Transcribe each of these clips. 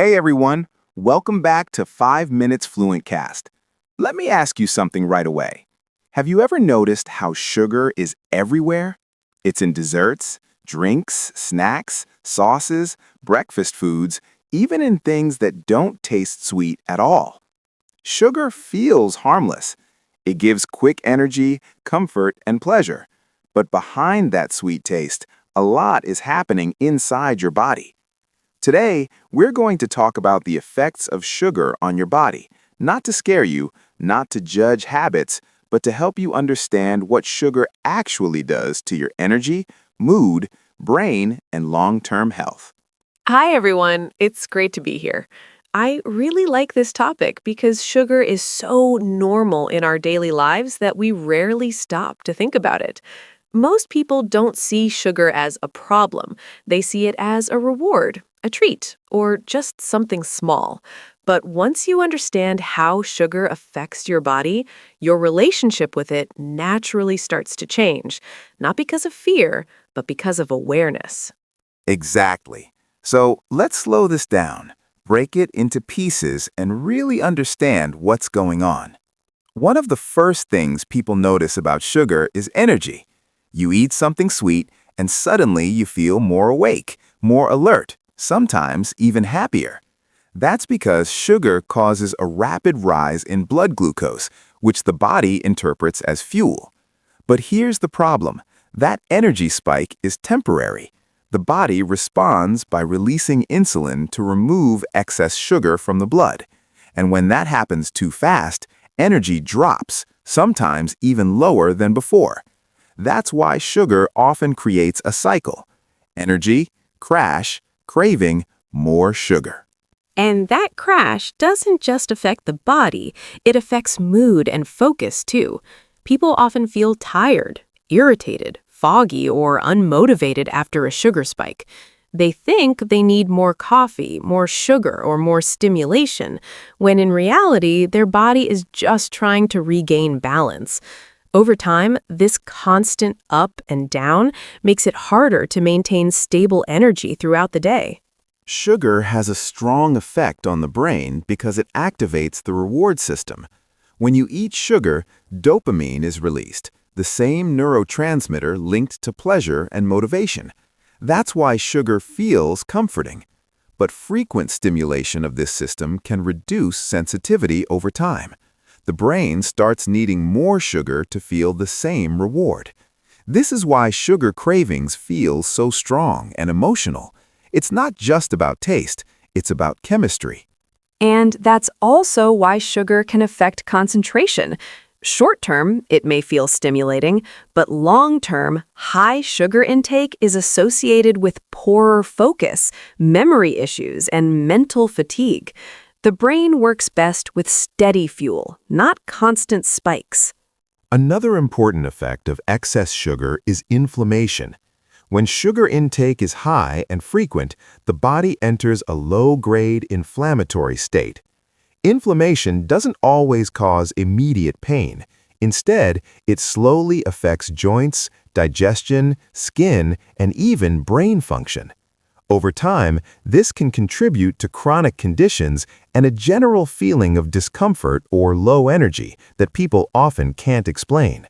Hey everyone, welcome back to 5 Minutes Fluentcast. Let me ask you something right away. Have you ever noticed how sugar is everywhere? It's in desserts, drinks, snacks, sauces, breakfast foods, even in things that don't taste sweet at all. Sugar feels harmless. It gives quick energy, comfort, and pleasure. But behind that sweet taste, a lot is happening inside your body. Today, we're going to talk about the effects of sugar on your body, not to scare you, not to judge habits, but to help you understand what sugar actually does to your energy, mood, brain, and long-term health. Hi, everyone. It's great to be here. I really like this topic because sugar is so normal in our daily lives that we rarely stop to think about it. Most people don't see sugar as a problem. They see it as a reward, a treat, or just something small. But once you understand how sugar affects your body, your relationship with it naturally starts to change, not because of fear, but because of awareness. Exactly. So let's slow this down, break it into pieces, and really understand what's going on. One of the first things people notice about sugar is energy. You eat something sweet, and suddenly you feel more awake, more alert, sometimes even happier. That's because sugar causes a rapid rise in blood glucose, which the body interprets as fuel. But here's the problem. That energy spike is temporary. The body responds by releasing insulin to remove excess sugar from the blood. And when that happens too fast, energy drops, sometimes even lower than before. That's why sugar often creates a cycle. Energy, crash, craving, more sugar. And that crash doesn't just affect the body, it affects mood and focus too. People often feel tired, irritated, foggy, or unmotivated after a sugar spike. They think they need more coffee, more sugar, or more stimulation, when in reality, their body is just trying to regain balance. Over time, this constant up and down makes it harder to maintain stable energy throughout the day. Sugar has a strong effect on the brain because it activates the reward system. When you eat sugar, dopamine is released, the same neurotransmitter linked to pleasure and motivation. That's why sugar feels comforting. But frequent stimulation of this system can reduce sensitivity over time. The brain starts needing more sugar to feel the same reward. This is why sugar cravings feel so strong and emotional. It's not just about taste, it's about chemistry. And that's also why sugar can affect concentration. Short term, it may feel stimulating, but long term, high sugar intake is associated with poorer focus, memory issues, and mental fatigue. The brain works best with steady fuel, not constant spikes. Another important effect of excess sugar is inflammation. When sugar intake is high and frequent, the body enters a low-grade inflammatory state. Inflammation doesn't always cause immediate pain. Instead, it slowly affects joints, digestion, skin, and even brain function. Over time, this can contribute to chronic conditions and a general feeling of discomfort or low energy that people often can't explain.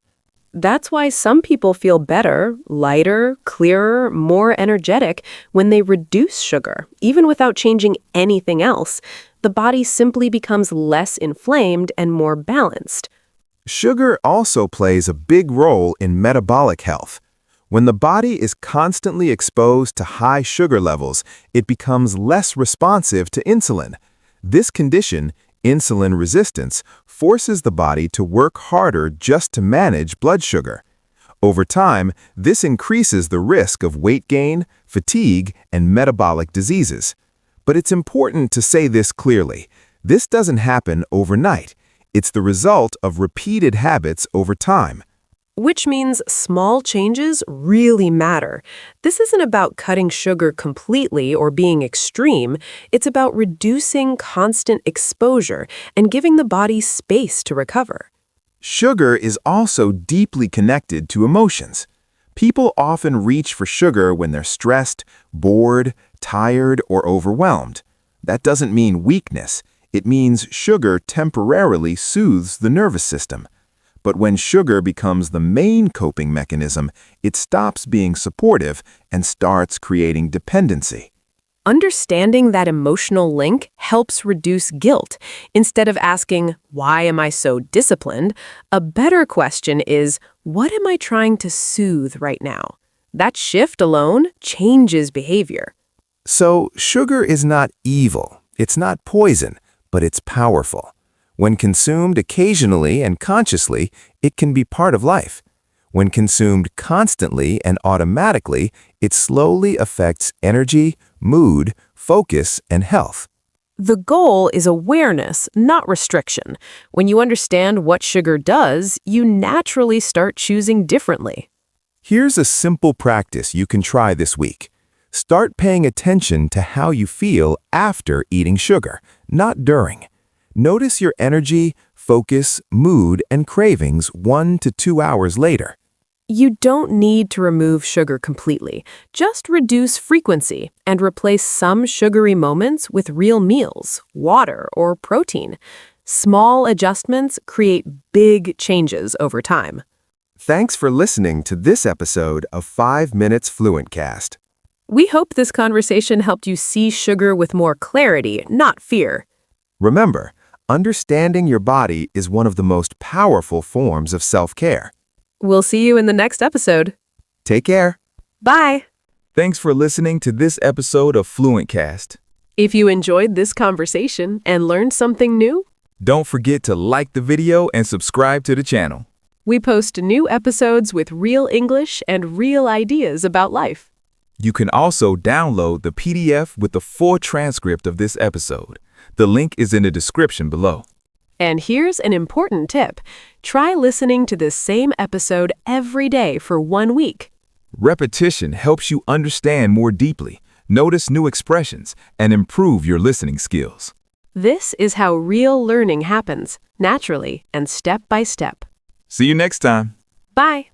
That's why some people feel better, lighter, clearer, more energetic when they reduce sugar, even without changing anything else. The body simply becomes less inflamed and more balanced. Sugar also plays a big role in metabolic health. When the body is constantly exposed to high sugar levels, it becomes less responsive to insulin. This condition, insulin resistance, forces the body to work harder just to manage blood sugar. Over time, this increases the risk of weight gain, fatigue, and metabolic diseases. But it's important to say this clearly. This doesn't happen overnight. It's the result of repeated habits over time. Which means small changes really matter. This isn't about cutting sugar completely or being extreme. It's about reducing constant exposure and giving the body space to recover. Sugar is also deeply connected to emotions. People often reach for sugar when they're stressed, bored, tired, or overwhelmed. That doesn't mean weakness. It means sugar temporarily soothes the nervous system. But when sugar becomes the main coping mechanism, it stops being supportive and starts creating dependency. Understanding that emotional link helps reduce guilt. Instead of asking, why am I so disciplined? A better question is, what am I trying to soothe right now? That shift alone changes behavior. So, sugar is not evil. It's not poison, but it's powerful. When consumed occasionally and consciously, it can be part of life. When consumed constantly and automatically, it slowly affects energy, mood, focus, and health. The goal is awareness, not restriction. When you understand what sugar does, you naturally start choosing differently. Here's a simple practice you can try this week. Start paying attention to how you feel after eating sugar, not during. Notice your energy, focus, mood, and cravings 1 to 2 hours later. You don't need to remove sugar completely. Just reduce frequency and replace some sugary moments with real meals, water, or protein. Small adjustments create big changes over time. Thanks for listening to this episode of 5 Minutes Fluentcast. We hope this conversation helped you see sugar with more clarity, not fear. Remember, understanding your body is one of the most powerful forms of self-care. We'll see you in the next episode. Take care. Bye! Thanks for listening to this episode of Fluentcast. If you enjoyed this conversation and learned something new, Don't forget to like the video and subscribe to the channel. we post new episodes with real English and real ideas about life. You can also download the PDF with the full transcript of this episode. The link is in the description below. And here's an important tip. Try listening to this same episode every day for 1 week. Repetition helps you understand more deeply, notice new expressions, and improve your listening skills. This is how real learning happens, naturally and step by step. See you next time. Bye!